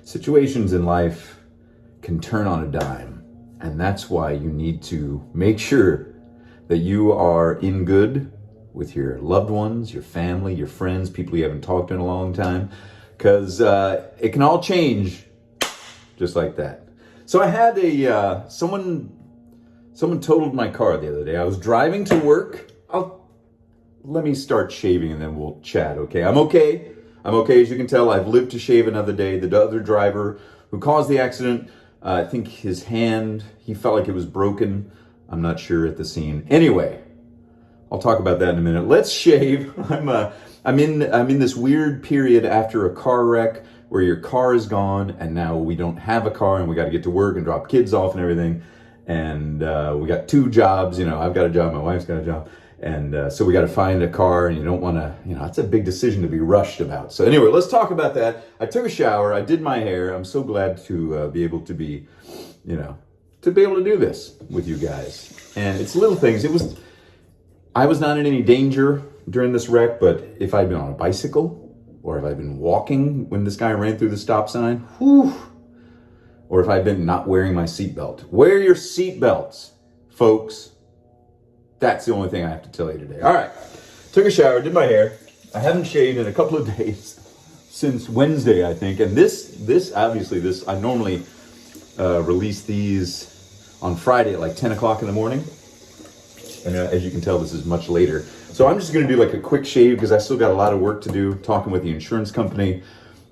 situations in life can turn on a dime. And that's why you need to make sure that you are in good with your loved ones, your family, your friends, people you haven't talked to in a long time, because it can all change just like that. So I had someone totaled my car the other day. I was driving to work. Let me start shaving and then we'll chat, okay? I'm okay. As you can tell. I've lived to shave another day. The other driver who caused the accident, I think his hand, he felt like it was broken. I'm not sure at the scene. Anyway, I'll talk about that in a minute. Let's shave. I'm in this weird period after a car wreck where your car is gone and now we don't have a car and we got to get to work and drop kids off and everything. And we got two jobs. I've got a job, my wife's got a job. And so we got to find a car, and you don't want to, it's a big decision to be rushed about. So anyway, let's talk about that. I took a shower. I did my hair. I'm so glad to be able to be, to be able to do this with you guys. And it's little things. I was not in any danger during this wreck, but if I'd been on a bicycle or if I'd been walking when this guy ran through the stop sign, or if I'd been not wearing my seatbelt. Wear your seatbelts, folks. That's the only thing I have to tell you today. All right, took a shower, did my hair. I haven't shaved in a couple of days, since Wednesday, I think. And this I normally release these on Friday at like 10 o'clock in the morning. And as you can tell, this is much later. So I'm just gonna do like a quick shave because I still got a lot of work to do, talking with the insurance company.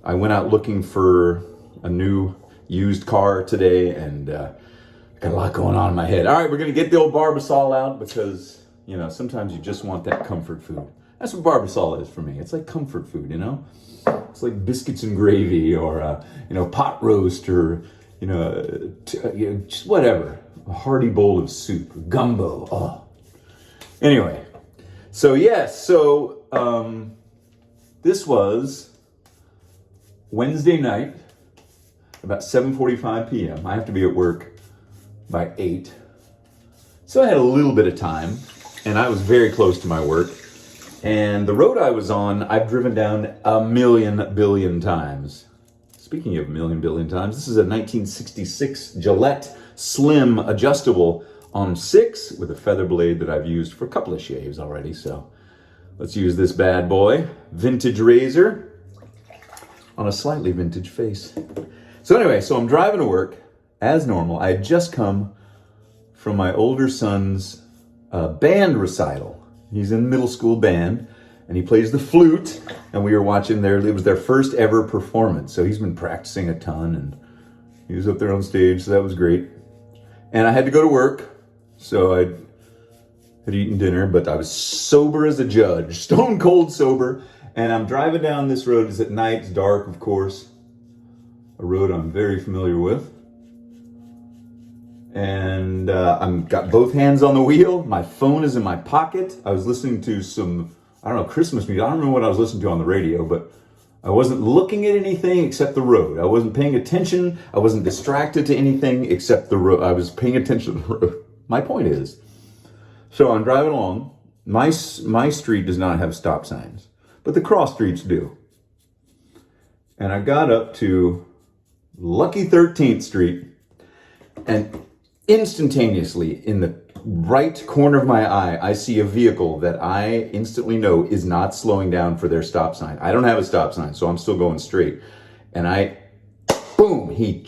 I went out looking for a new used car today, and got a lot going on in my head. All right, we're gonna get the old Barbasol out because, sometimes you just want that comfort food. That's what Barbasol is for me. It's like comfort food, It's like biscuits and gravy or, pot roast or, just whatever. A hearty bowl of soup, gumbo, oh. Anyway, so yes, this was Wednesday night, about 7:45 p.m. I have to be at work by 8. So I had a little bit of time, and I was very close to my work. And the road I was on, I've driven down a million billion times. Speaking of a million billion times, this is a 1966 Gillette Slim Adjustable on 6 with a feather blade that I've used for a couple of shaves already. So let's use this bad boy. Vintage razor on a slightly vintage face. So anyway, I'm driving to work as normal. I had just come from my older son's band recital. He's in middle school band and he plays the flute, and we were watching it was their first ever performance. So he's been practicing a ton and he was up there on stage. So that was great. And I had to go to work. So I had eaten dinner, but I was sober as a judge, stone cold sober. And I'm driving down this road. It's at night, it's dark, of course. A road I'm very familiar with. And I've got both hands on the wheel. My phone is in my pocket. I was listening to some, Christmas music. I don't remember what I was listening to on the radio, but I wasn't looking at anything except the road. I wasn't paying attention. I wasn't distracted to anything except the road. I was paying attention to the road. My point is, so I'm driving along. My street does not have stop signs, but the cross streets do. And I got up to Lucky 13th Street, and instantaneously in the right corner of my eye, I see a vehicle that I instantly know is not slowing down for their stop sign. I don't have a stop sign, so I'm still going straight. And boom, he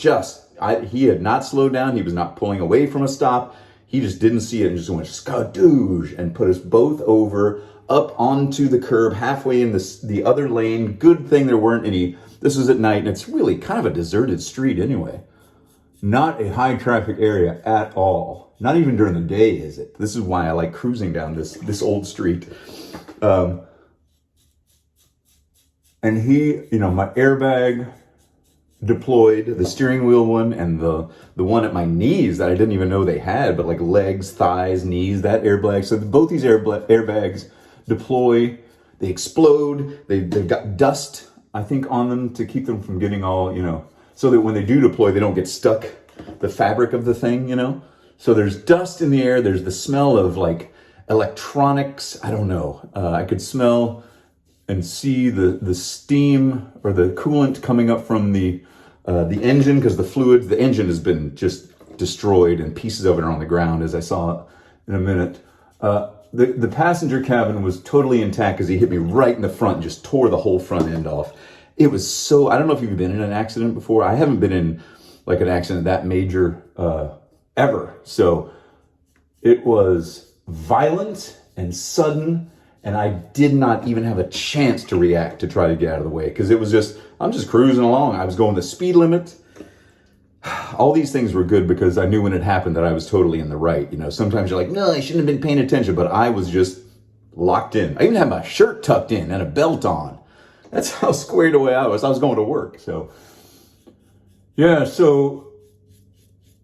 had not slowed down. He was not pulling away from a stop. He just didn't see it and just went skadoosh and put us both over, up onto the curb, halfway in the other lane. Good thing there weren't any. This was at night, and it's really kind of a deserted street anyway. Not a high traffic area at all. Not even during the day is it. This is why I like cruising down this old street. And he, my airbag deployed, the steering wheel one and the one at my knees that I didn't even know they had, but like legs, thighs, knees, that airbag. So both these airbags deploy, they explode, they've got dust, I think, on them to keep them from getting all, so that when they do deploy, they don't get stuck, the fabric of the thing, So there's dust in the air, there's the smell of like electronics, I don't know. I could smell and see the steam or the coolant coming up from the The engine, because the engine has been just destroyed and pieces of it are on the ground, as I saw in a minute. The passenger cabin was totally intact because he hit me right in the front and just tore the whole front end off. It was so, I don't know if you've been in an accident before. I haven't been in like an accident that major ever. So it was violent and sudden, and I did not even have a chance to react to try to get out of the way because it was just, I'm just cruising along. I was going the speed limit. All these things were good because I knew when it happened that I was totally in the right. You know, sometimes you're like, no, I shouldn't have been paying attention, but I was just locked in. I even had my shirt tucked in and a belt on. That's how squared away I was. I was going to work. So, yeah, so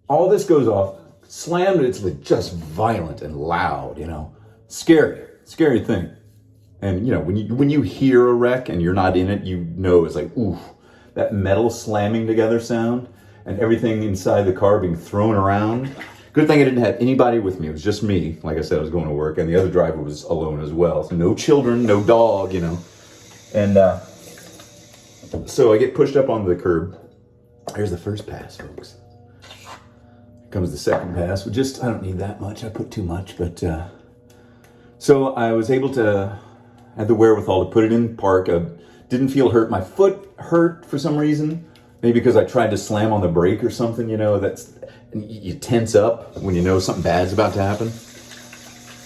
all this goes off, slammed. It's just violent and loud, you know, scary thing. And, you know, when you hear a wreck and you're not in it, you know it's like, ooh, that metal slamming together sound. And everything inside the car being thrown around. Good thing I didn't have anybody with me. It was just me. Like I said, I was going to work, and the other driver was alone as well. So no children, no dog, you know. And so I get pushed up onto the curb. Here's the first pass, folks. Here comes the second pass. I don't need that much. I put too much, but so I was able to have the wherewithal to put it in park. I didn't feel hurt. My foot hurt for some reason. Maybe because I tried to slam on the brake or something, you know, you tense up when you know something bad's about to happen.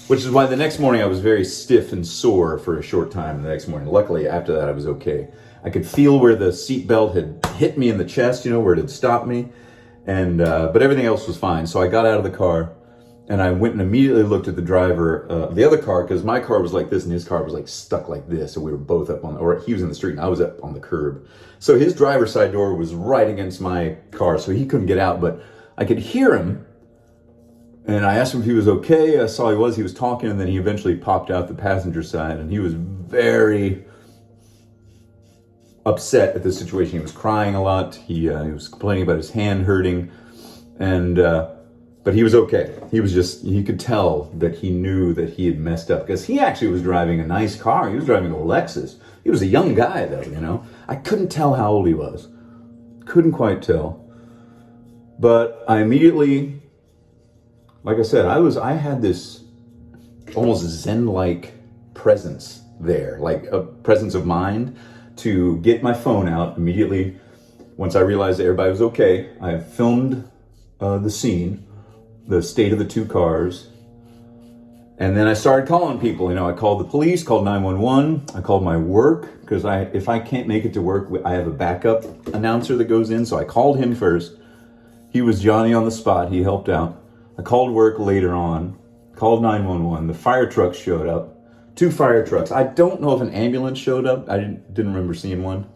Which is why the next morning I was very stiff and sore for a short time the next morning. Luckily, after that, I was okay. I could feel where the seatbelt had hit me in the chest, you know, where it had stopped me. And but everything else was fine. So I got out of the car and I went and immediately looked at the driver of the other car, because my car was like this and his car was like stuck like this. So we were both up or he was in the street and I was up on the curb. So his driver's side door was right against my car, so he couldn't get out, but I could hear him. And I asked him if he was okay. I saw he was talking, and then he eventually popped out the passenger side, and he was very upset at the situation. He was crying a lot. He was complaining about his hand hurting, and but he was okay. He could tell that he knew that he had messed up, because he actually was driving a nice car. He was driving a Lexus. He was a young guy, though, you know. I couldn't tell how old he was. Couldn't quite tell. But I immediately, like I said, I had this almost Zen-like presence there, like a presence of mind to get my phone out immediately. Once I realized that everybody was okay, I filmed the scene, the state of the two cars. And then I started calling people. You know, I called the police, called 911. I called my work, because if I can't make it to work, I have a backup announcer that goes in. So I called him first. He was Johnny on the spot. He helped out. I called work later on, called 911. The fire trucks showed up. 2 fire trucks. I don't know if an ambulance showed up. I didn't remember seeing one.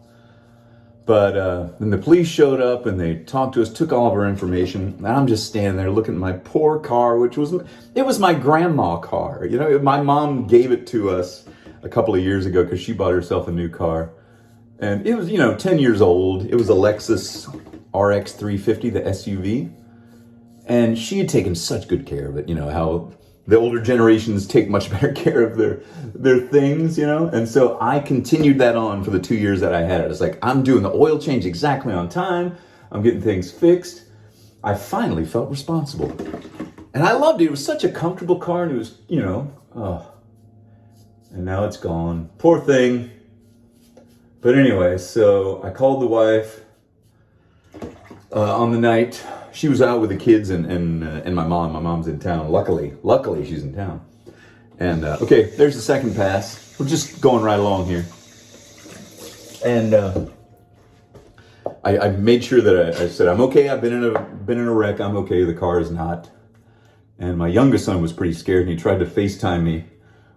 But then the police showed up and they talked to us, took all of our information. And I'm just standing there looking at my poor car, it was my grandma car. You know, my mom gave it to us a couple of years ago because she bought herself a new car. And it was, 10 years old. It was a Lexus RX 350, the SUV. And she had taken such good care of it, how the older generations take much better care of their things, And so I continued that on for the 2 years that I had it. It's like, I'm doing the oil change exactly on time. I'm getting things fixed. I finally felt responsible. And I loved it. It was such a comfortable car, and it was, and now it's gone. Poor thing. But anyway, so I called the wife on the night. She was out with the kids and my mom. My mom's in town. Luckily, she's in town. And okay, there's the second pass. We're just going right along here. And I made sure that I said, I'm okay. I've been in a wreck. I'm okay. The car is not. And my youngest son was pretty scared, and he tried to FaceTime me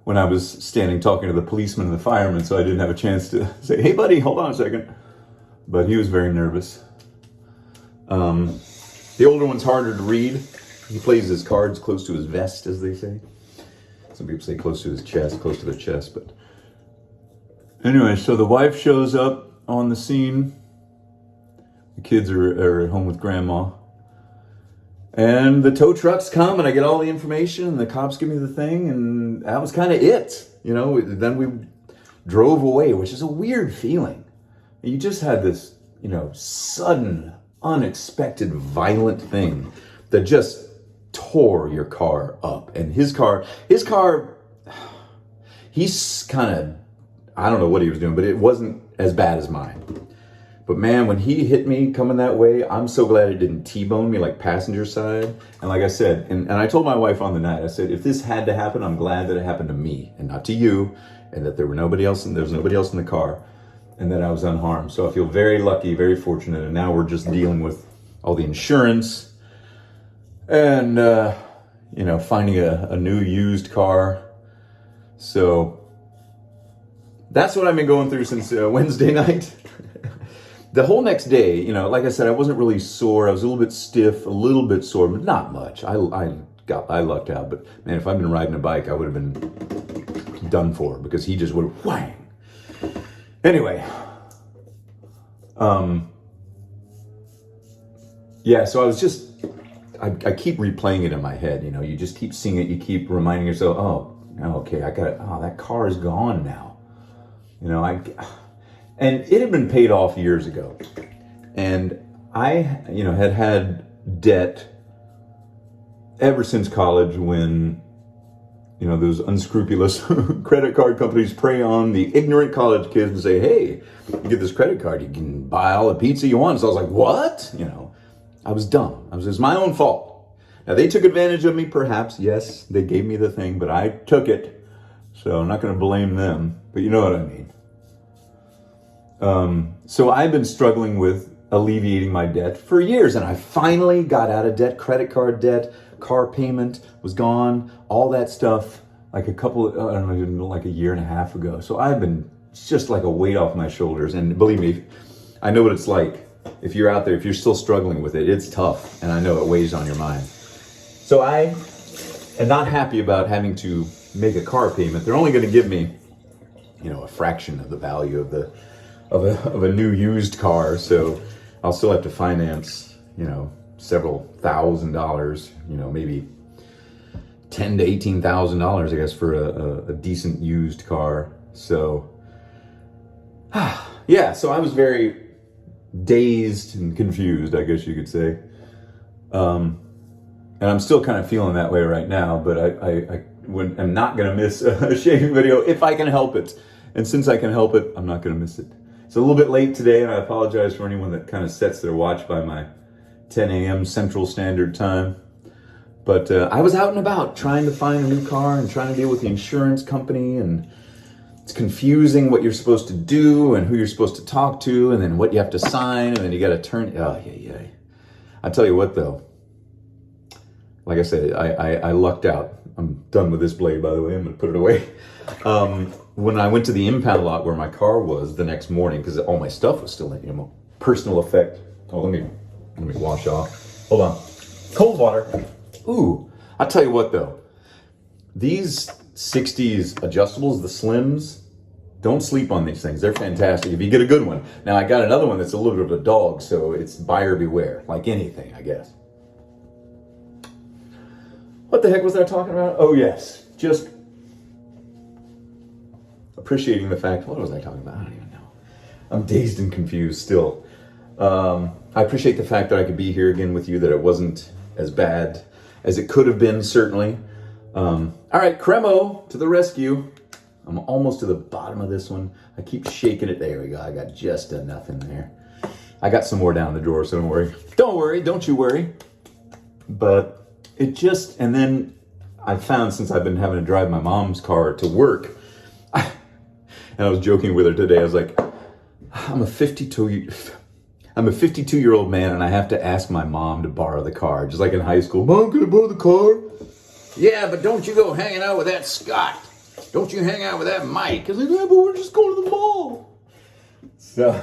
when I was standing talking to the policeman and the fireman, so I didn't have a chance to say, hey, buddy, hold on a second. But he was very nervous. The older one's harder to read. He plays his cards close to his vest, as they say. Some people say close to his chest, close to their chest. But anyway, so the wife shows up on the scene. The kids are at home with grandma. And the tow trucks come, and I get all the information, and the cops give me the thing, and that was kind of it. Then we drove away, which is a weird feeling. You just had this, sudden, unexpected, violent thing that just tore your car up. And his car, he's kind of, I don't know what he was doing, but it wasn't as bad as mine. But man, when he hit me coming that way, I'm so glad it didn't T-bone me like passenger side. And like I said, and I told my wife on the night, I said, if this had to happen, I'm glad that it happened to me and not to you, and that there was nobody else in the car, and that I was unharmed. So I feel very lucky, very fortunate. And now we're just dealing with all the insurance and, finding a new used car. So that's what I've been going through since Wednesday night. The whole next day, like I said, I wasn't really sore. I was a little bit stiff, a little bit sore, but not much. I lucked out. But man, if I'd been riding a bike, I would have been done for, because he just would have whang. Anyway, so I was just, I keep replaying it in my head. You just keep seeing it. You keep reminding yourself, oh, okay, that car is gone now. And it had been paid off years ago. And I, had debt ever since college, when, those unscrupulous credit card companies prey on the ignorant college kids and say, hey, you get this credit card, you can buy all the pizza you want. So I was like, what? I was dumb. It was my own fault. Now, they took advantage of me, perhaps. Yes, they gave me the thing, but I took it. So I'm not going to blame them, but you know what I mean. So I've been struggling with alleviating my debt for years, and I finally got out of debt. Credit card debt, car payment was gone, all that stuff, like like a year and a half ago. So I've been just like a weight off my shoulders. And believe me, I know what it's like. If you're out there, if you're still struggling with it, it's tough, and I know it weighs on your mind. So I am not happy about having to make a car payment. They're only going to give me, a fraction of the value of a new used car, so I'll still have to finance, several $1,000s, maybe $10,000 to $18,000, I guess, for a decent used car. So, so I was very dazed and confused, I guess you could say. And I'm still kind of feeling that way right now, but I'm not going to miss a shaving video if I can help it. And since I can help it, I'm not going to miss it. It's a little bit late today, and I apologize for anyone that kind of sets their watch by my 10 a.m. Central Standard Time. But I was out and about trying to find a new car and trying to deal with the insurance company, and it's confusing what you're supposed to do and who you're supposed to talk to, and then what you have to sign, and then you got to turn. I tell you what, though. Like I said, I lucked out. I'm done with this blade, by the way. I'm going to put it away. When I went to the impound lot where my car was the next morning, because all my stuff was still in, personal effect. Oh, let me wash off. Hold on. Cold water. Ooh, I'll tell you what though. These 60s adjustables, the Slims, don't sleep on these things. They're fantastic if you get a good one. Now I got another one that's a little bit of a dog, so it's buyer beware, like anything, I guess. What the heck was I talking about? Oh yes, just appreciating the fact, what was I talking about? I don't even know. I'm dazed and confused still. I appreciate the fact that I could be here again with you, that it wasn't as bad as it could have been, certainly. All right, Cremo to the rescue. I'm almost to the bottom of this one. I keep shaking it. There we go. I got just enough in there. I got some more down the drawer, so don't worry. Don't worry, don't you worry. But it just, and then I found, since I've been having to drive my mom's car to work, and I was joking with her today. I was like, I'm a 52-year-old man, and I have to ask my mom to borrow the car, just like in high school. Mom, can I borrow the car? Yeah, but don't you go hanging out with that Scott. Don't you hang out with that Mike. I was like, yeah, but we're just going to the mall. So,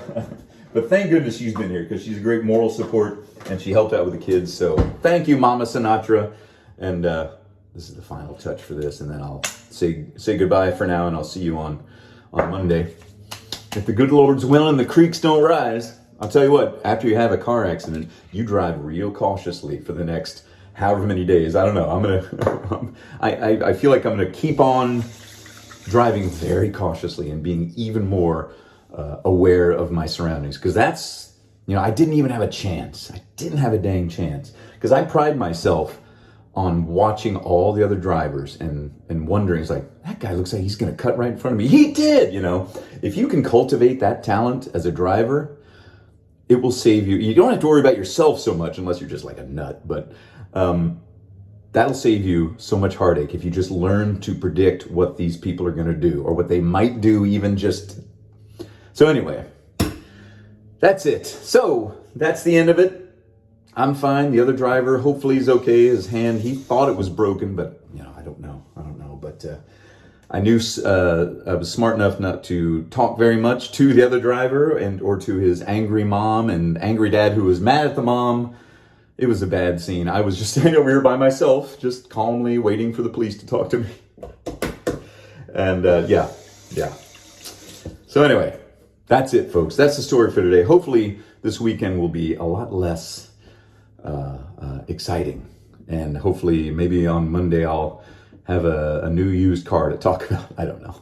but thank goodness she's been here, because she's a great moral support, and she helped out with the kids. So thank you, Mama Sinatra. And this is the final touch for this, and then I'll say goodbye for now, and I'll see you on Monday. If the good Lord's willing, the creeks don't rise. I'll tell you what, after you have a car accident, you drive real cautiously for the next however many days. I don't know. I feel like I'm gonna keep on driving very cautiously and being even more aware of my surroundings, because that's You know, I didn't even have a chance. I didn't have a dang chance. Because I pride myself on watching all the other drivers and wondering, it's like, that guy looks like he's going to cut right in front of me. He did, you know. If you can cultivate that talent as a driver, it will save you. You don't have to worry about yourself so much unless you're just like a nut, but that'll save you so much heartache if you just learn to predict what these people are going to do or what they might do even just. So anyway, that's it. So that's the end of it. I'm fine. The other driver, hopefully he's okay. His hand, he thought it was broken, but you know, I don't know. But I knew I was smart enough not to talk very much to the other driver or to his angry mom and angry dad who was mad at the mom. It was a bad scene. I was just standing over here by myself, just calmly waiting for the police to talk to me. And yeah. So anyway, that's it, folks. That's the story for today. Hopefully this weekend will be a lot less exciting, and hopefully maybe on Monday I'll have a new used car to talk about. I don't know.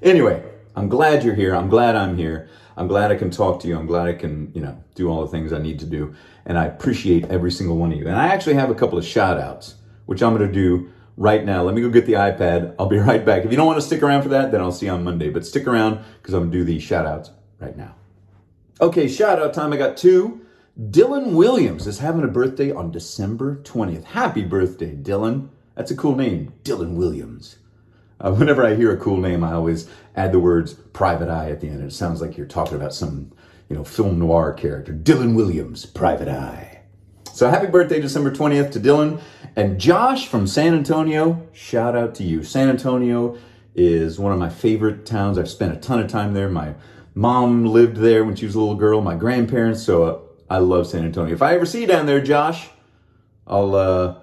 Anyway, I'm glad you're here. I'm glad I'm here. I'm glad I can talk to you. I'm glad I can, do all the things I need to do. And I appreciate every single one of you. And I actually have a couple of shout outs, which I'm going to do right now. Let me go get the iPad. I'll be right back. If you don't want to stick around for that, then I'll see you on Monday. But stick around because I'm going to do these shout outs right now. Okay, shout out time. I got two. Dylan Williams is having a birthday on December 20th. Happy birthday, Dylan. That's a cool name, Dylan Williams. Whenever I hear a cool name, I always add the words private eye at the end. It sounds like you're talking about some, film noir character. Dylan Williams, private eye. So happy birthday, December 20th to Dylan. And Josh from San Antonio, shout out to you. San Antonio is one of my favorite towns. I've spent a ton of time there. My mom lived there when she was a little girl, my grandparents, so I love San Antonio. If I ever see you down there, Josh, I'll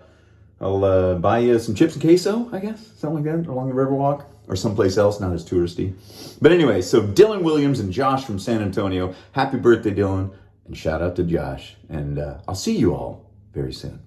buy you some chips and queso, I guess, something like that, along the Riverwalk, or someplace else, not as touristy. But anyway, so Dylan Williams and Josh from San Antonio, happy birthday, Dylan, and shout out to Josh. And I'll see you all very soon.